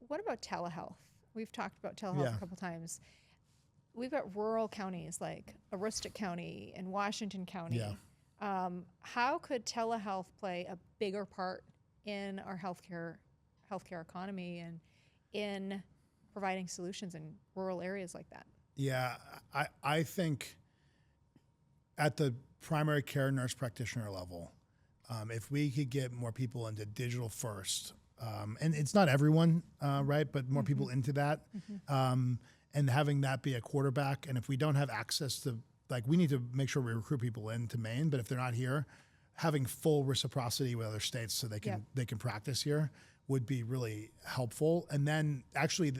what about telehealth? We've talked about telehealth a couple times. We've got rural counties like Aroostook County and Washington County. How could telehealth play a bigger part in our healthcare economy and in providing solutions in rural areas like that? Yeah, I think at the primary care nurse practitioner level, if we could get more people into digital first, and it's not everyone, right, but more people into that, and having that be a quarterback. And if we don't have access to, like, we need to make sure we recruit people into Maine, but if they're not here, having full reciprocity with other states so they can practice here would be really helpful. And then actually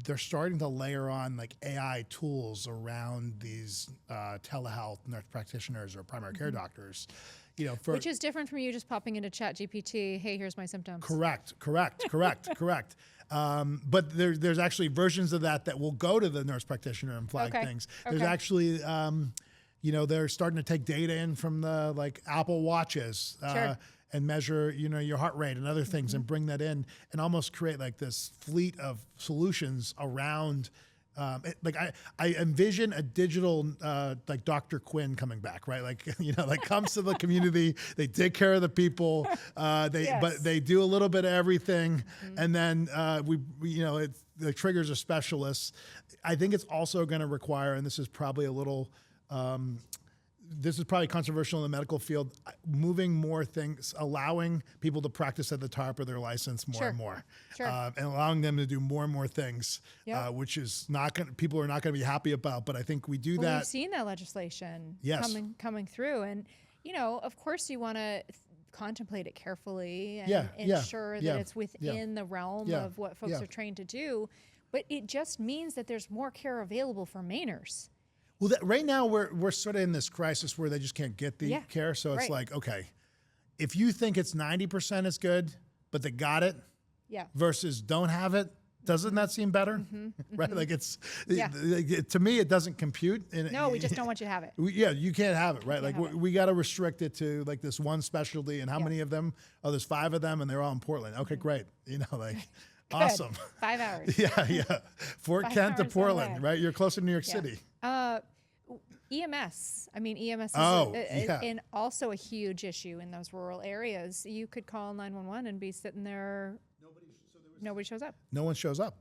they're starting to layer on like AI tools around these telehealth nurse practitioners or primary care doctors, which is different from you just popping into ChatGPT. Hey, here's my symptoms. Correct. But there's actually versions of that will go to the nurse practitioner and flag things. There's actually, they're starting to take data in from the like Apple Watches. And measure, your heart rate and other things and bring that in and almost create like this fleet of solutions around. I envision a digital, like Dr. Quinn coming back, right? Like, comes to the community, they take care of the people, but they do a little bit of everything. And then it triggers a specialist. I think it's also going to require, and this is probably a little, this is probably controversial in the medical field, moving more things, allowing people to practice at the top of their license more and more, and allowing them to do more and more things, which is people are not going to be happy about. But I think we do that. We've seen that legislation coming through. And, of course you want to contemplate it carefully and ensure that it's within the realm of what folks are trained to do. But it just means that there's more care available for Mainers. Well, right now we're sort of in this crisis where they just can't get the care. So it's like, okay, if you think it's 90% is good, but they got it versus don't have it, doesn't that seem better? Right? Like to me, it doesn't compute. No, we just don't want you to have it. You can't have it, right? Like we got to restrict it to like this one specialty and how many of them? Oh, there's 5 of them and they're all in Portland. Okay, great. Awesome. 5 hours. Fort Kent to Portland, right? You're closer to New York City. EMS. I mean, EMS is and also a huge issue in those rural areas. You could call 911 and be sitting there. Nobody shows up. No one shows up.